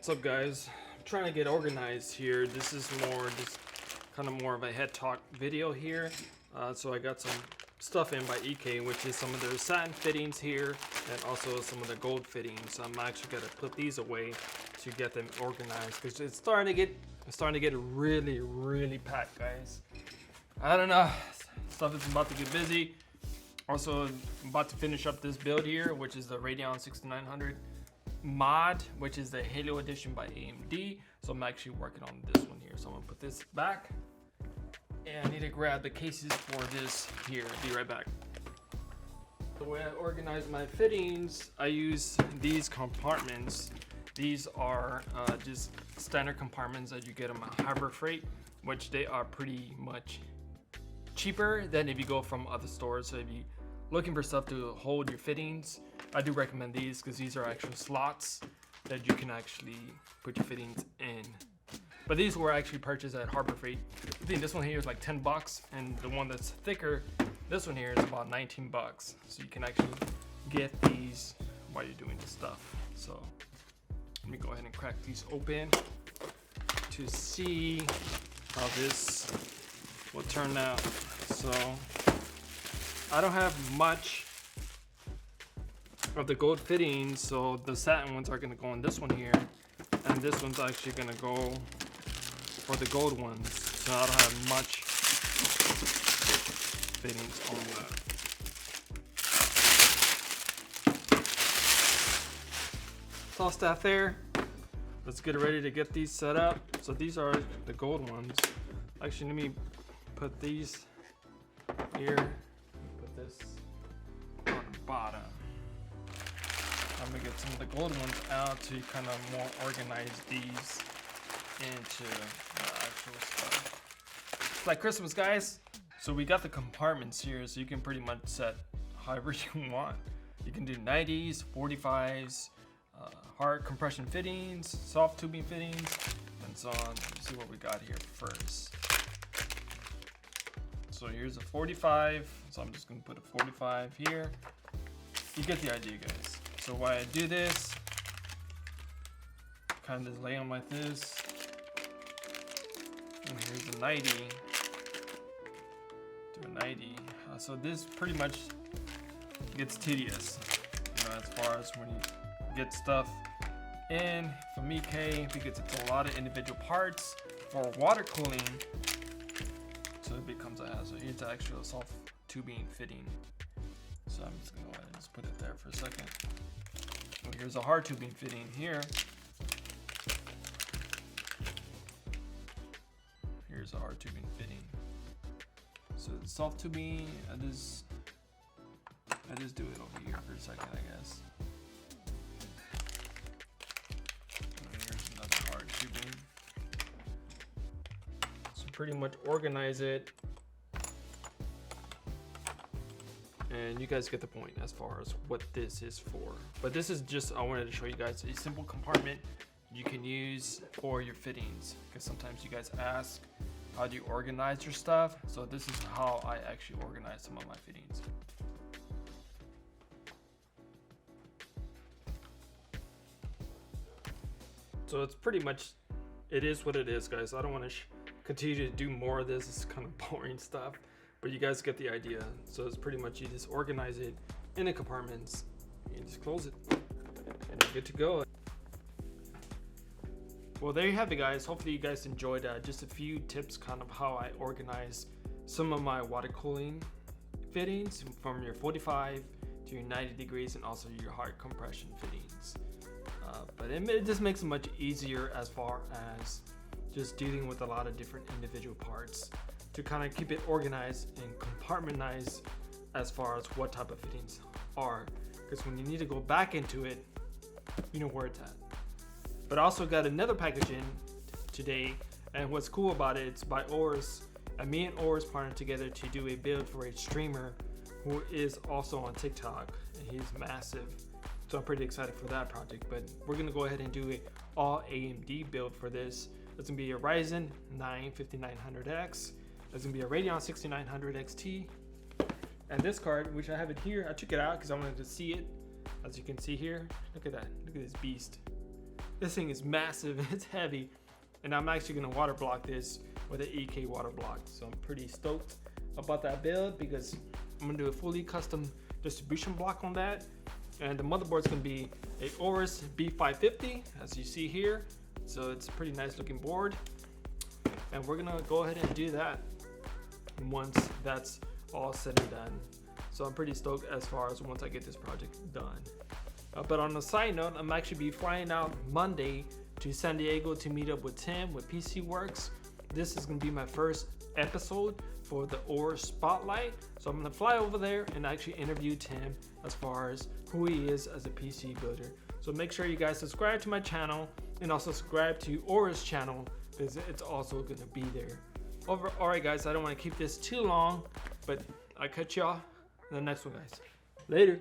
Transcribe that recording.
What's up, guys? I'm trying to get organized here. This is just kind of more of a head talk video here. So I got some stuff in by EK, which is some of their satin fittings here and also some of the gold fittings. I'm actually gonna put these away to get them organized because it's starting to get really packed, guys. I don't know, stuff is about to get busy. Also, I'm about to finish up this build here, which is the Radeon 6900 mod, which is the Halo edition by AMD. So I'm actually working on this one here. So I'm gonna put this back, and I need to grab the cases for this here. Be right back. The way I organize my fittings, I use these compartments. These are just standard compartments that you get them at Harbor Feight, which they are pretty much cheaper than if you go from other stores. So if you're looking for stuff to hold your fittings, I do recommend these because these are actual slots that you can actually put your fittings in. But these were actually purchased at Harbor Feight. I think this one here is like 10 bucks, and the one that's thicker, this one here is about 19 bucks. So you can actually get these while you're doing this stuff. So let me go ahead and crack these open to see how this will turn out. So I don't have much of the gold fittings, so the satin ones are going to go in this one here, and this one's actually going to go for the gold ones. So I don't have much fittings on that. Toss that there. Let's get ready to get these set up. So these are the gold ones. Actually, let me put these here. Put this on the bottom. I'm gonna get some of the gold ones out to kind of more organize these into the actual stuff. It's like Christmas, guys. So we got the compartments here, so you can pretty much set however you want. You can do 90s, 45s, hard compression fittings, soft tubing fittings, and so on. Let's see what we got here first. So here's a 45, so I'm just gonna put a 45 here. You get the idea, guys. So why I do this, kind of just lay them like this, and here's a 90, do a 90. So this pretty much gets tedious, you know, as far as when you get stuff in from EK, because it's a lot of individual parts for water cooling, so it becomes a hassle. Here's the actual soft tubing fitting. So I'm just gonna go ahead and just put it there for a second. Well, here's a hard tubing fitting here. Here's a hard tubing fitting. So the soft tubing, I just do it over here for a second, I guess. And here's another hard tubing. So pretty much organize it. And you guys get the point as far as what this is for. But this is just, I wanted to show you guys a simple compartment you can use for your fittings. Because sometimes you guys ask, how do you organize your stuff? So this is how I actually organize some of my fittings. So it's pretty much, it is what it is, guys. I don't want to continue to do more of this. It's kind of boring stuff. But you guys get the idea. So it's pretty much, you just organize it in the compartments, you just close it, and you're good to go. Well, there you have it, guys. Hopefully you guys enjoyed just a few tips kind of how I organize some of my water cooling fittings from your 45 to your 90 degrees and also your hard compression fittings. But it just makes it much easier as far as just dealing with a lot of different individual parts, to kind of keep it organized and compartmentalized as far as what type of fittings are. Because when you need to go back into it, you know where it's at. But I also got another package in today, and what's cool about it, it's by Oris. And me and Oris partnered together to do a build for a streamer who is also on TikTok, and he's massive. So I'm pretty excited for that project. But we're gonna go ahead and do an all AMD build for this. It's gonna be a Ryzen 9 5900X. There's gonna be a Radeon 6900 XT, and this card, which I have it here, I took it out because I wanted to see it. As you can see here, look at that, look at this beast. This thing is massive, it's heavy, and I'm actually gonna water block this with an EK water block. So I'm pretty stoked about that build because I'm gonna do a fully custom distribution block on that. And the motherboard's gonna be a Aorus B550, as you see here. So it's a pretty nice looking board. And we're gonna go ahead and do that once that's all said and done. So I'm pretty stoked as far as once I get this project done. But on a side note, I'm actually be flying out Monday to San Diego to meet up with Tim with PC Works. This is gonna be my first episode for the Aorus Spotlight. So I'm gonna fly over there and actually interview Tim as far as who he is as a PC builder. So make sure you guys subscribe to my channel and also subscribe to Aorus channel because it's also gonna be there. Alright guys, I don't wanna keep this too long, but I'll catch y'all in the next one, guys. Later.